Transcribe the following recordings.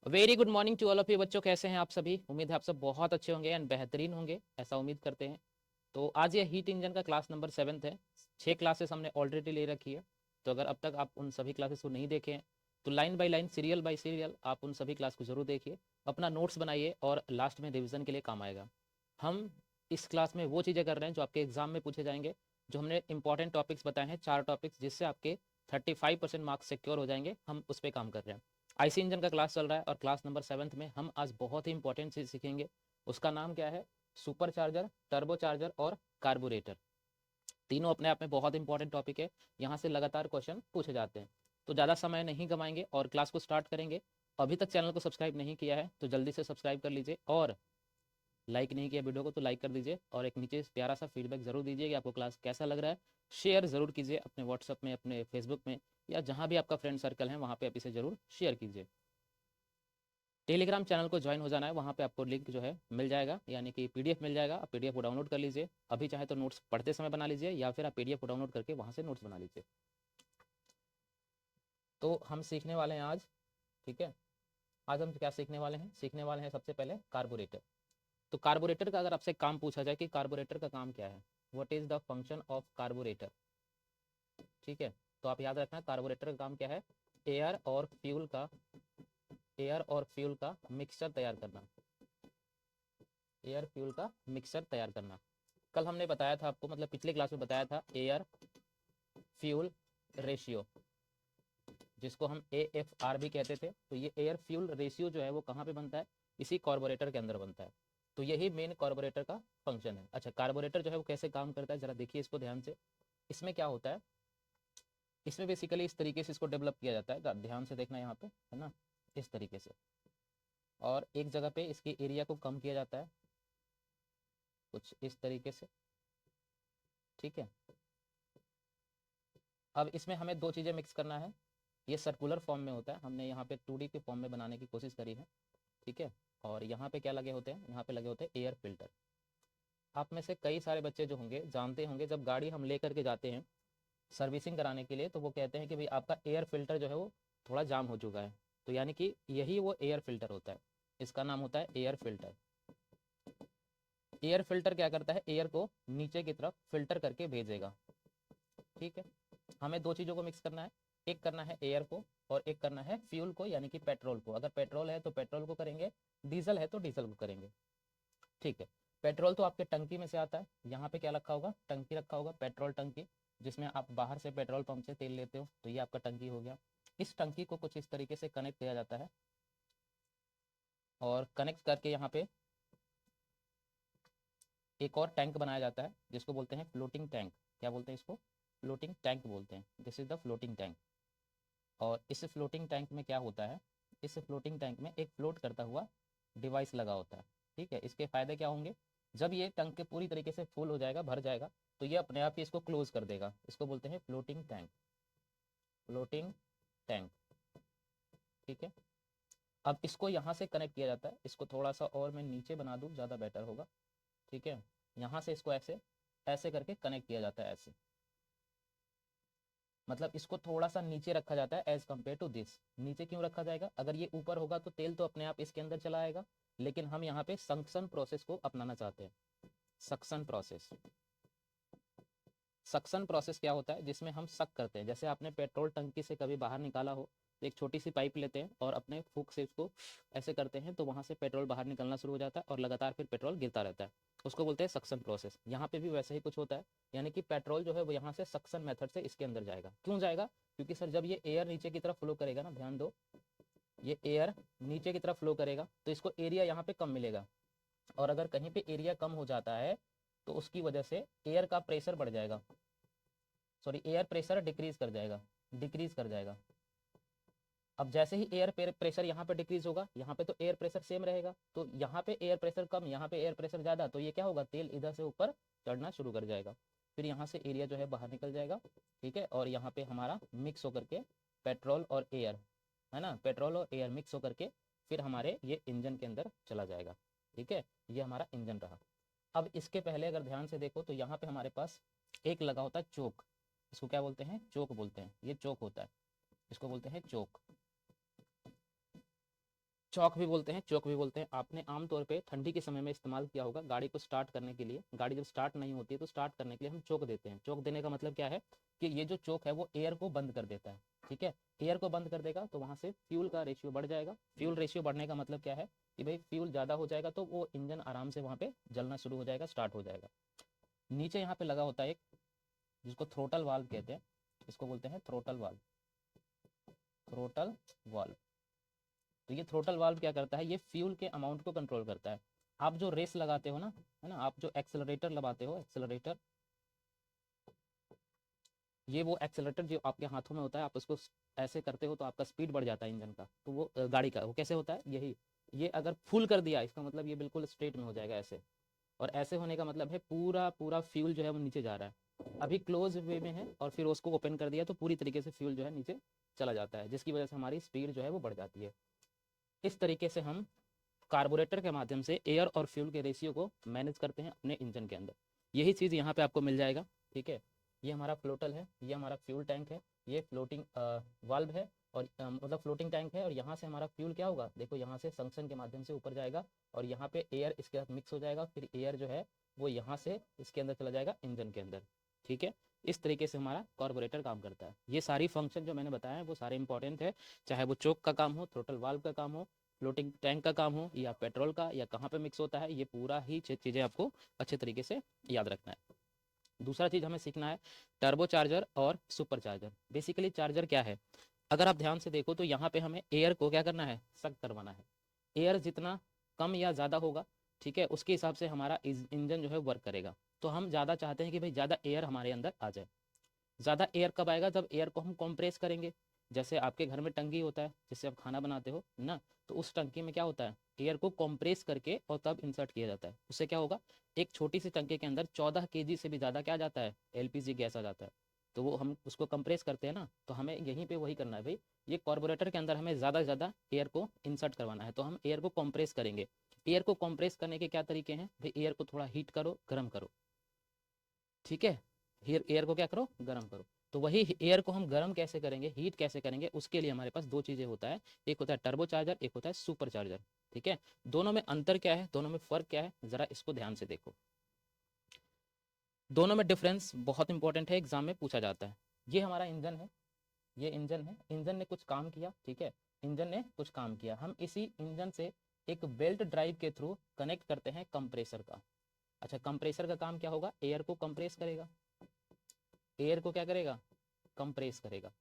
Very good morning to all of you बच्चों, कैसे हैं आप सभी। उम्मीद है आप सब बहुत अच्छे होंगे एंड बेहतरीन होंगे, ऐसा उम्मीद करते हैं। तो आज ये हीट इंजन का क्लास नंबर 7 है। 6 क्लासेस हमने ऑलरेडी ले रखी है। तो अगर अब तक आप उन सभी क्लासेस को नहीं देखे हैं तो line by line, serial bye serial आप उन सभी क्लास को जरूर देखिए, अपना नोट्स बनाइए और लास्ट में रिविजन के लिए काम आएगा। हम इस क्लास में वो चीज़ें कर रहे हैं जो आपके एग्जाम में पूछे जाएंगे। जो हमने इंपॉर्टेंट टॉपिक्स बताए हैं, 4 टॉपिक्स, जिससे आपके 35% मार्क्स सिक्योर हो जाएंगे, हम उस पर काम कर रहे हैं। आईसी इंजन का क्लास चल रहा है और क्लास नंबर 7 में हम आज बहुत ही इंपॉर्टेंट चीज सीखेंगे। उसका नाम क्या है? सुपर चार्जर, टर्बो चार्जर और कार्बोरेटर। तीनों अपने आप में बहुत इंपॉर्टेंट टॉपिक है। यहाँ से लगातार क्वेश्चन पूछे जाते हैं। तो ज़्यादा समय नहीं गवाएंगे और क्लास को स्टार्ट करेंगे। अभी तक चैनल को सब्सक्राइब नहीं किया है तो जल्दी से सब्सक्राइब कर लीजिए, और लाइक नहीं किया वीडियो को तो लाइक कर दीजिए, और एक नीचे प्यारा सा फीडबैक जरूर दीजिए कि आपको क्लास कैसा लग रहा है। शेयर जरूर कीजिए अपने व्हाट्सअप में, अपने फेसबुक में, या जहाँ भी आपका फ्रेंड सर्कल है वहाँ पे आप इसे जरूर शेयर कीजिए। टेलीग्राम चैनल को ज्वाइन हो जाना है, वहाँ पे आपको लिंक जो है मिल जाएगा, यानी कि पीडीएफ मिल जाएगा। आप पीडीएफ को डाउनलोड कर लीजिए। अभी चाहे तो नोट्स पढ़ते समय बना लीजिए, या फिर आप पीडीएफ को डाउनलोड करके वहाँ से नोट्स बना लीजिए। तो हम सीखने वाले हैं आज, ठीक है। आज हम क्या सीखने वाले हैं? सीखने वाले हैं सबसे पहले कार्बोरेटर। तो कार्बोरेटर का अगर आपसे काम पूछा जाए कि कार्बोरेटर का काम क्या है, what is the function of carburettor, ठीक है, तो आप याद रखना कार्बोरेटर का काम क्या है। एयर और फ्यूल का मिक्सचर तैयार करना। एयर फ्यूल का मिक्सचर तैयार करना। कल हमने बताया था आपको, मतलब पिछले क्लास में बताया था, एयर फ्यूल रेशियो, जिसको हम AFR भी कहते थे। तो ये एयर फ्यूल रेशियो जो है वो कहाँ पे बनता है? इसी कार्बोरेटर के अंदर बनता है। तो यही मेन कार्बोरेटर का फंक्शन है। अच्छा, कार्बोरेटर जो है वो कैसे काम करता है, जरा देखिए इसको ध्यान से। इसमें क्या होता है? इसमें बेसिकली इस तरीके से इसको डेवलप किया जाता है, ध्यान से देखना यहाँ पे, है ना, इस तरीके से। और एक जगह पे इसके एरिया को कम किया जाता है, कुछ इस तरीके से, ठीक है। अब इसमें हमें दो चीज़ें मिक्स करना है। ये सर्कुलर फॉर्म में होता है, हमने यहाँ पे 2D के फॉर्म में बनाने की कोशिश करी है, ठीक है। और यहाँ पे क्या लगे होते हैं? यहाँ पे लगे होते हैं एयर फिल्टर। आप में से कई सारे बच्चे जो होंगे जानते होंगे, जब गाड़ी हम लेकर के जाते हैं सर्विसिंग कराने के लिए, तो वो कहते हैं कि भाई आपका एयर फिल्टर जो है वो थोड़ा जाम हो चुका है। तो यानी कि यही वो एयर फिल्टर होता है। इसका नाम होता है एयर फिल्टर। एयर फिल्टर क्या करता है? एयर को नीचे की तरफ फिल्टर करके भेजेगा, ठीक है। हमें दो चीज़ों को मिक्स करना है। एक करना है एयर को, और एक करना है फ्यूल को, यानी कि पेट्रोल को। अगर पेट्रोल है तो पेट्रोल को करेंगे, डीजल है तो डीजल को करेंगे, ठीक है। पेट्रोल तो आपके टंकी में से आता है। यहाँ पे क्या रखा होगा? टंकी रखा होगा, पेट्रोल टंकी, जिसमें आप बाहर से पेट्रोल पंप से तेल लेते हो। तो ये आपका टंकी हो गया। इस टंकी को कुछ इस तरीके से कनेक्ट किया जाता है, और कनेक्ट करके यहाँ पे एक और टैंक बनाया जाता है, जिसको बोलते हैं फ्लोटिंग टैंक। क्या बोलते हैं इसको? फ्लोटिंग टैंक बोलते हैं। This is the floating tank. और इस फ्लोटिंग टैंक में क्या होता है? इस फ्लोटिंग टैंक में एक फ्लोट करता हुआ डिवाइस लगा होता है, ठीक है। इसके फायदे क्या होंगे? जब ये टैंक के पूरी तरीके से फुल हो जाएगा, भर जाएगा, तो ये अपने आप ही इसको क्लोज कर देगा। इसको बोलते हैं फ्लोटिंग टैंक। फ्लोटिंग टैंक, ठीक है। अब इसको यहाँ से कनेक्ट किया जाता है। इसको थोड़ा सा और मैं नीचे बना दूँ, ज़्यादा बेटर होगा, ठीक है। यहाँ से इसको ऐसे ऐसे करके कनेक्ट किया जाता है, ऐसे। मतलब इसको थोड़ा सा नीचे रखा जाता है एज कम्पेयर टू दिस। नीचे क्यों रखा जाएगा? अगर ये ऊपर होगा तो तेल तो अपने आप इसके अंदर चला आएगा, लेकिन हम यहाँ पे सक्शन प्रोसेस को अपनाना चाहते हैं। Suction process. सक्शन प्रोसेस क्या होता है? जिसमें हम सक करते हैं। जैसे आपने पेट्रोल टंकी से कभी बाहर निकाला हो, तो एक छोटी सी पाइप लेते हैं और अपने फूक से उसको ऐसे करते हैं, तो वहाँ से पेट्रोल बाहर निकलना शुरू हो जाता है और लगातार फिर पेट्रोल गिरता रहता है। उसको बोलते हैं सक्शन प्रोसेस। यहाँ पे भी वैसे ही कुछ होता है, यानी कि पेट्रोल जो है वो यहाँ से सक्शन मेथड से इसके अंदर जाएगा। क्यों जाएगा? क्योंकि सर जब ये एयर नीचे की तरफ फ्लो करेगा ना, ध्यान दो, ये एयर नीचे की तरफ फ्लो करेगा तो इसको एरिया यहाँ पे कम मिलेगा। और अगर कहीं पे एरिया कम हो जाता है तो उसकी वजह से एयर का प्रेशर बढ़ जाएगा, सॉरी, एयर प्रेशर डिक्रीज कर जाएगा, डिक्रीज कर जाएगा। अब जैसे ही एयर प्रेशर यहाँ पे डिक्रीज होगा, यहाँ पे तो एयर प्रेशर सेम रहेगा, तो यहाँ पे एयर प्रेशर कम, यहाँ पे एयर प्रेशर ज़्यादा, तो ये क्या होगा? तेल इधर से ऊपर चढ़ना शुरू कर जाएगा। फिर यहाँ से एरिया जो है बाहर निकल जाएगा, ठीक है। और यहाँ पे हमारा मिक्स होकर के पेट्रोल और एयर, है ना, पेट्रोल और एयर मिक्स होकर के फिर हमारे ये इंजन के अंदर चला जाएगा, ठीक है। ये हमारा इंजन रहा। अब इसके पहले अगर ध्यान से देखो तो यहाँ पे हमारे पास एक लगा होता है चोक। इसको क्या बोलते हैं? चोक बोलते हैं। ये चोक होता है, इसको बोलते हैं चोक। चौक भी बोलते हैं, चौक भी बोलते हैं। आपने आमतौर पे ठंडी के समय में इस्तेमाल किया होगा गाड़ी को स्टार्ट करने के लिए। गाड़ी जब स्टार्ट नहीं होती है तो स्टार्ट करने के लिए हम चौक देते हैं। चौक देने का मतलब क्या है कि ये जो चौक है वो एयर को बंद कर देता है, ठीक है। एयर को बंद कर देगा तो वहाँ से फ्यूल का रेशियो बढ़ जाएगा। फ्यूल रेशियो बढ़ने का मतलब क्या है कि भाई फ्यूल ज़्यादा हो जाएगा तो वो इंजन आराम से वहाँ पे जलना शुरू हो जाएगा, स्टार्ट हो जाएगा। नीचे यहाँ पे लगा होता है एक, जिसको थ्रोटल वाल्व कहते हैं, इसको बोलते हैं थ्रोटल वाल्व, थ्रोटल वाल्व। तो ये थ्रोटल वाल्व क्या करता है, ये फ्यूल के अमाउंट को कंट्रोल करता है। आप जो रेस लगाते हो ना, है ना, आप जो एक्सेलरेटर लगाते हो, एक्सेलरेटर, ये वो एक्सेलरेटर जो आपके हाथों में होता है, आप उसको ऐसे करते हो तो आपका स्पीड बढ़ जाता है इंजन का, तो वो गाड़ी का वो कैसे होता है, यही। ये अगर फुल कर दिया इसका मतलब ये बिल्कुल स्ट्रेट में हो जाएगा ऐसे, और ऐसे होने का मतलब है पूरा पूरा फ्यूल जो है वो नीचे जा रहा है। अभी क्लोज वे में है और फिर उसको ओपन कर दिया तो पूरी तरीके से फ्यूल जो है नीचे चला जाता है, जिसकी वजह से हमारी स्पीड जो है वो बढ़ जाती है। इस तरीके से हम कार्बोरेटर के माध्यम से एयर और फ्यूल के रेशियो को मैनेज करते हैं अपने इंजन के अंदर। यही चीज़ यहाँ पे आपको मिल जाएगा, ठीक है। ये हमारा फ्लोटल है, ये हमारा फ्यूल टैंक है, ये फ्लोटिंग वाल्व है, और मतलब फ्लोटिंग टैंक है, और यहाँ से हमारा फ्यूल क्या होगा, देखो यहाँ से सक्शन के माध्यम से ऊपर जाएगा और यहाँ पे एयर इसके साथ मिक्स हो जाएगा, फिर एयर जो है वो यहाँ से इसके अंदर चला जाएगा इंजन के अंदर, ठीक है। इस तरीके से हमारा कार्बोरेटर काम करता है। ये सारी फंक्शन जो मैंने बताया है वो सारे इंपॉर्टेंट है, चाहे वो चोक का काम हो, थ्रोटल वाल्व का काम हो, फ्लोटिंग टैंक का काम हो, या पेट्रोल का, या कहाँ पे मिक्स होता है, ये पूरा ही चीज़ें आपको अच्छे तरीके से याद रखना है। दूसरा चीज़ हमें सीखना है टर्बो चार्जर और सुपर चार्जर। बेसिकली चार्जर क्या है, अगर आप ध्यान से देखो तो यहाँ पे हमें एयर को क्या करना है, सक करवाना है। एयर जितना कम या ज़्यादा होगा, ठीक है, उसके हिसाब से हमारा इंजन जो है वर्क करेगा। तो हम ज़्यादा चाहते हैं कि भाई ज़्यादा एयर हमारे अंदर आ जाए। ज़्यादा एयर कब आएगा, जब एयर को हम कंप्रेस करेंगे। जैसे आपके घर में टंकी होता है जिससे आप खाना बनाते हो ना, तो उस टंकी में क्या होता है, एयर को कंप्रेस करके और तब इंसर्ट किया जाता है। उससे क्या होगा, एक छोटी सी टंकी के अंदर 14 kg से भी ज़्यादा क्या आ जाता है, एलपीजी गैस आ जाता है। तो वो हम उसको कंप्रेस करते हैं ना, तो हमें यहीं पे वही करना है भाई। ये कार्बोरेटर के अंदर हमें ज़्यादा से ज़्यादा एयर को इंसर्ट करवाना है, तो हम एयर को कंप्रेस करेंगे। एयर को कंप्रेस करने के क्या तरीके हैं भाई, एयर को थोड़ा हीट करो, गर्म करो, ठीक है। एयर को क्या करो, गर्म करो। तो वही एयर को हम गर्म कैसे करेंगे, हीट कैसे करेंगे, उसके लिए हमारे पास दो चीज़ें होता है, एक होता है टर्बो चार्जर, एक होता है सुपर चार्जर, ठीक है। दोनों में अंतर क्या है, दोनों में फ़र्क क्या है, ज़रा इसको ध्यान से देखो। दोनों में डिफरेंस बहुत इंपॉर्टेंट है, एग्जाम में पूछा जाता है। ये हमारा इंजन है, ये इंजन है, इंजन ने कुछ काम किया, ठीक है, इंजन ने कुछ काम किया। हम इसी इंजन से एक बेल्ट ड्राइव के थ्रू कनेक्ट करते हैं कंप्रेसर का। अच्छा, कंप्रेसर का काम क्या होगा, एयर को कंप्रेस करेगा, एयर को क्या करेगा, कंप्रेस करेगा,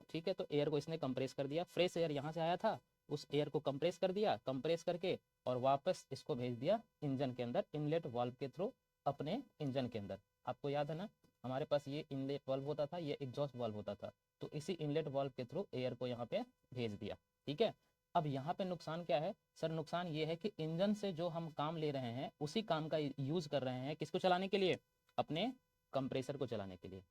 ठीक है। तो एयर को इसने कंप्रेस कर दिया, फ्रेश एयर यहाँ से आया था, उस एयर को कंप्रेस कर दिया, कंप्रेस करके और वापस इसको भेज दिया इंजन के अंदर इनलेट वाल्व के थ्रू अपने इंजन के अंदर। आपको याद है ना, हमारे पास ये इनलेट वाल्व होता था, ये एग्जॉस्ट वाल्व होता था, तो इसी इनलेट वाल्व के थ्रू एयर को यहाँ पे भेज दिया, ठीक है। अब यहाँ पे नुकसान क्या है सर, नुकसान ये है कि इंजन से जो हम काम ले रहे हैं उसी काम का यूज कर रहे हैं, किसको चलाने के लिए, अपने कंप्रेसर को चलाने के लिए।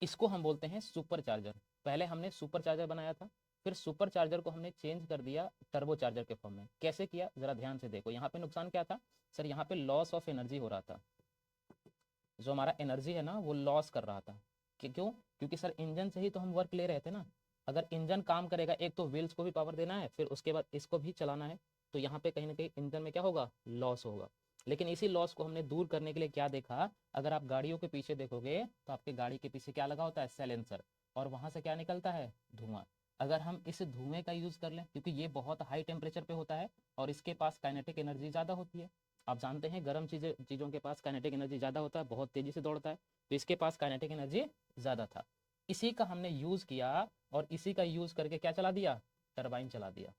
इसको हम बोलते हैं सुपर चार्जर। पहले हमने सुपर चार्जर बनाया था, फिर सुपर चार्जर को हमने चेंज कर दिया टर्बो चार्जर के फॉर्म में। कैसे किया, जरा ध्यान से देखो। यहाँ पे नुकसान क्या था सर, यहाँ पे लॉस ऑफ एनर्जी हो रहा था, जो हमारा एनर्जी है ना वो लॉस कर रहा था। क्यों, क्योंकि सर इंजन से ही तो हम वर्क ले रहे थे ना। अगर इंजन काम करेगा, एक तो व्हील्स को भी पावर देना है, फिर उसके बाद इसको भी चलाना है, तो यहाँ पे कहीं ना कहीं इंजन में क्या होगा, लॉस होगा। लेकिन इसी लॉस को हमने दूर करने के लिए क्या देखा, अगर आप गाड़ियों के पीछे देखोगे तो आपके गाड़ी के पीछे क्या लगा होता है, साइलेंसर, और वहां से क्या निकलता है, धुआं। अगर हम इस धुएं का यूज कर लें, क्योंकि ये बहुत हाई टेम्परेचर पे होता है और इसके पास काइनेटिक एनर्जी ज़्यादा होती है। आप जानते हैं गर्म चीज़ों के पास काइनेटिक एनर्जी ज़्यादा होता है, बहुत तेज़ी से दौड़ता है, तो इसके पास काइनेटिक एनर्जी ज़्यादा था। इसी का हमने यूज़ किया और इसी का यूज़ करके क्या चला दिया, टरबाइन चला दिया।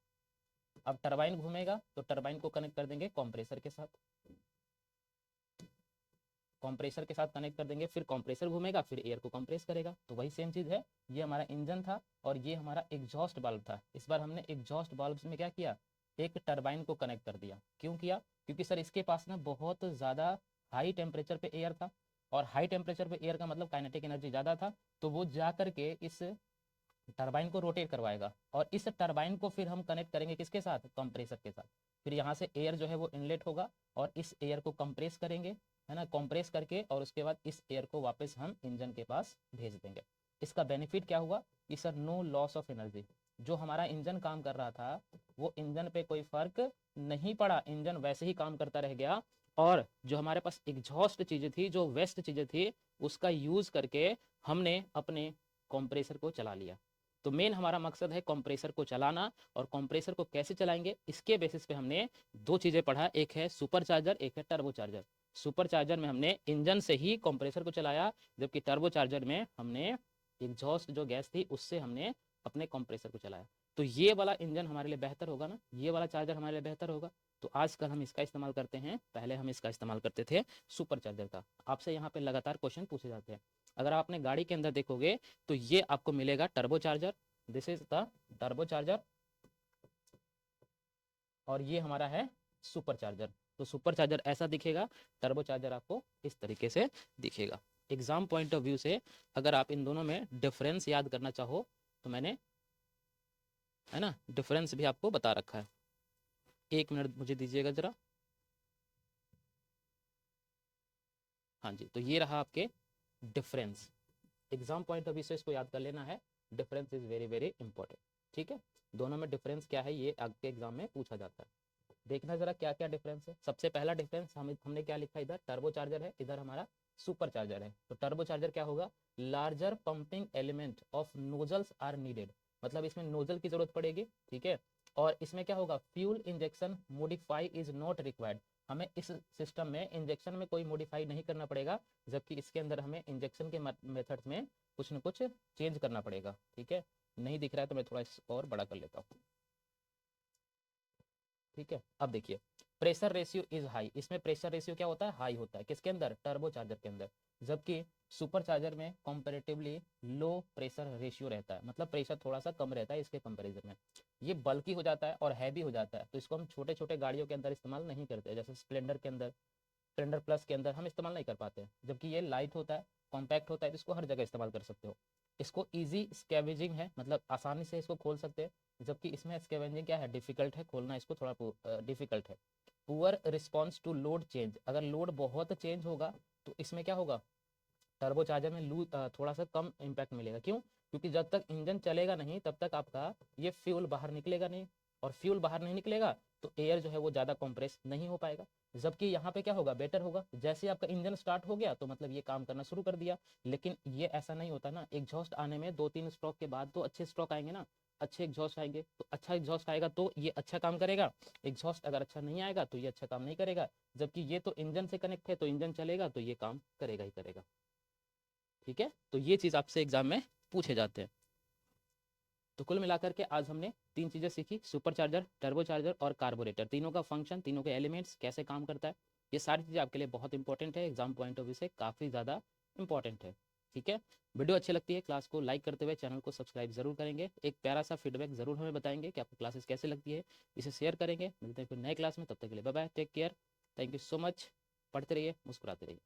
अब टरबाइन घूमेगा तो टरबाइन को कनेक्ट कर देंगे कंप्रेसर के साथ, कंप्रेसर के साथ कनेक्ट कर देंगे, फिर कंप्रेसर घूमेगा, फिर एयर को कंप्रेस करेगा। तो वही सेम चीज़ है, ये हमारा इंजन था और ये हमारा एग्जॉस्ट वाल्व था। इस बार हमने एग्जॉस्ट वाल्व में क्या किया, एक टरबाइन को कनेक्ट कर दिया। क्यों किया, क्योंकि सर इसके पास ना बहुत ज़्यादा हाई टेम्परेचर पे एयर था, और हाई टेम्परेचर पे एयर का मतलब काइनेटिक एनर्जी ज़्यादा था, तो वो जा करके इस टरबाइन को रोटेट करवाएगा, और इस टरबाइन को फिर हम कनेक्ट करेंगे किसके साथ, कंप्रेसर के साथ। फिर यहाँ से एयर जो है वो इनलेट होगा और इस एयर को कंप्रेस करेंगे, है ना, कंप्रेस करके, और उसके बाद इस एयर को वापस हम इंजन के पास भेज देंगे। इसका बेनिफिट क्या हुआ कि sir no loss of energy, जो हमारा इंजन काम कर रहा था वो इंजन पे कोई फर्क नहीं पड़ा, इंजन वैसे ही काम करता रह गया। और जो हमारे पास एग्जॉस्ट चीजें थी, जो वेस्ट चीजें थी, उसका यूज करके हमने अपने कंप्रेसर को चला लिया। तो मेन हमारा मकसद है कंप्रेसर को चलाना, और कंप्रेसर को कैसे चलाएंगे इसके बेसिस पे हमने दो चीजें पढ़ा, एक है सुपर चार्जर, एक है टर्बो चार्जर। सुपर चार्जर में हमने इंजन से ही कंप्रेसर को चलाया, जबकि टर्बो चार्जर में हमने एग्जॉस्ट जो गैस थी उससे हमने अपने कंप्रेसर को चलाया। तो ये वाला इंजन हमारे लिए बेहतर होगा ना, ये वाला चार्जर हमारे लिए बेहतर होगा। तो आजकल हम इसका इस्तेमाल करते हैं, पहले हम इसका इस्तेमाल करते थे सुपर चार्जर का। आपसे यहाँ पे लगातार क्वेश्चन पूछे जाते हैं। अगर आप अपने गाड़ी के अंदर देखोगे तो ये आपको मिलेगा turbo charger, this is the turbo charger, और ये हमारा है सुपर चार्जर। तो सुपर चार्जर ऐसा दिखेगा, टर्बो चार्जर आपको इस तरीके से दिखेगा। एग्जाम पॉइंट ऑफ व्यू से अगर आप इन दोनों में डिफरेंस याद करना चाहो तो मैंने, है ना, डिफरेंस भी आपको बता रखा है। एक मिनट मुझे दीजिएगा जरा। हाँ जी, तो ये रहा आपके difference. Exam point of view से इसको याद कर लेना है, difference is very very important. ठीक है, दोनों में डिफरेंस क्या है ये आपके एग्जाम में पूछा जाता है। देखना जरा क्या क्या डिफरेंस है। सबसे पहला डिफरेंस हमने क्या लिखा, इधर टर्बो चार्जर है, इधर हमारा सुपर चार्जर है। तो टर्बो चार्जर क्या होगा, larger pumping element of nozzles are needed, मतलब इसमें नोजल की जरूरत पड़ेगी। ठीक है, और इसमें क्या होगा, fuel injection modify is not required, हमें इस सिस्टम में इंजेक्शन में कोई मॉडिफाई नहीं करना पड़ेगा, जबकि इसके अंदर हमें इंजेक्शन के मेथड्स में कुछ न कुछ चेंज करना पड़ेगा। ठीक है, नहीं दिख रहा है तो मैं थोड़ा और बड़ा कर लेता हूँ। ठीक है, अब देखिए प्रेशर रेशियो इज हाई, इसमें प्रेशर रेशियो क्या होता है, हाई होता है, किसके अंदर, टर्बो चार्जर के अंदर। जबकि सुपर चार्जर में कंपैरेटिवली लो प्रेशर रेशियो रहता है, मतलब प्रेशर थोड़ा सा कम रहता है इसके कंपैरिजन में। ये बल्की हो जाता है और हैवी हो जाता है, तो इसको हम छोटे छोटे गाड़ियों के अंदर इस्तेमाल नहीं करते, जैसे स्प्लेंडर के अंदर, स्प्लेंडर प्लस के अंदर हम इस्तेमाल नहीं कर पाते हैं। जबकि ये लाइट होता है, कॉम्पैक्ट होता है, तो इसको हर जगह इस्तेमाल कर सकते हो। इसको ईजी स्कैवेजिंग है, मतलब आसानी से इसको खोल सकते हैं, जबकि इसमें स्कैवेजिंग क्या है, डिफिकल्ट है, खोलना इसको थोड़ा डिफिकल्ट है। Poor response to load change, अगर लोड बहुत चेंज होगा तो इसमें क्या होगा, टर्बो चार्जर में थोड़ा सा कम इम्पैक्ट मिलेगा। क्यों, क्योंकि जब तक इंजन चलेगा नहीं तब तक आपका ये फ्यूल बाहर निकलेगा नहीं, और फ्यूल बाहर नहीं निकलेगा तो एयर जो है वो ज़्यादा कंप्रेस नहीं हो पाएगा। जबकि यहाँ पे क्या होगा, बेटर होगा, जैसे ही आपका इंजन स्टार्ट हो गया तो मतलब ये काम करना शुरू कर दिया। लेकिन ये ऐसा नहीं होता ना, एग्जॉस्ट आने में 2-3 स्ट्रोक के बाद तो अच्छे स्ट्रोक आएंगे ना, अच्छे एग्जॉस्ट आएंगे, तो अच्छा एग्जॉस्ट आएगा तो ये अच्छा काम करेगा। एग्जॉस्ट अगर अच्छा नहीं आएगा तो ये अच्छा काम नहीं करेगा। जबकि ये तो इंजन से कनेक्ट है, तो इंजन चलेगा तो ये काम करेगा ही करेगा। ठीक है, तो ये चीज़ आपसे एग्जाम में पूछे जाते हैं। तो कुल मिलाकर के आज हमने 3 चीज़ें सीखी, सुपर चार्जर, टर्बो चार्जर और कार्बोरेटर, तीनों का फंक्शन, तीनों के एलिमेंट्स कैसे काम करता है। ये सारी चीज़ें आपके लिए बहुत इंपॉर्टेंट है, एग्जाम पॉइंट ऑफ व्यू से काफ़ी ज़्यादा इंपॉर्टेंट है। ठीक है, वीडियो अच्छी लगती है क्लास को लाइक करते हुए चैनल को सब्सक्राइब जरूर करेंगे, एक प्यारा सा फीडबैक जरूर हमें बताएंगे कि आपको क्लासेस कैसे लगती है, इसे शेयर करेंगे। मिलते हैं फिर नए क्लास में, तब तक के लिए bye bye, take care, thank you so much. पढ़ते रहिए, मुस्कुराते रहिए।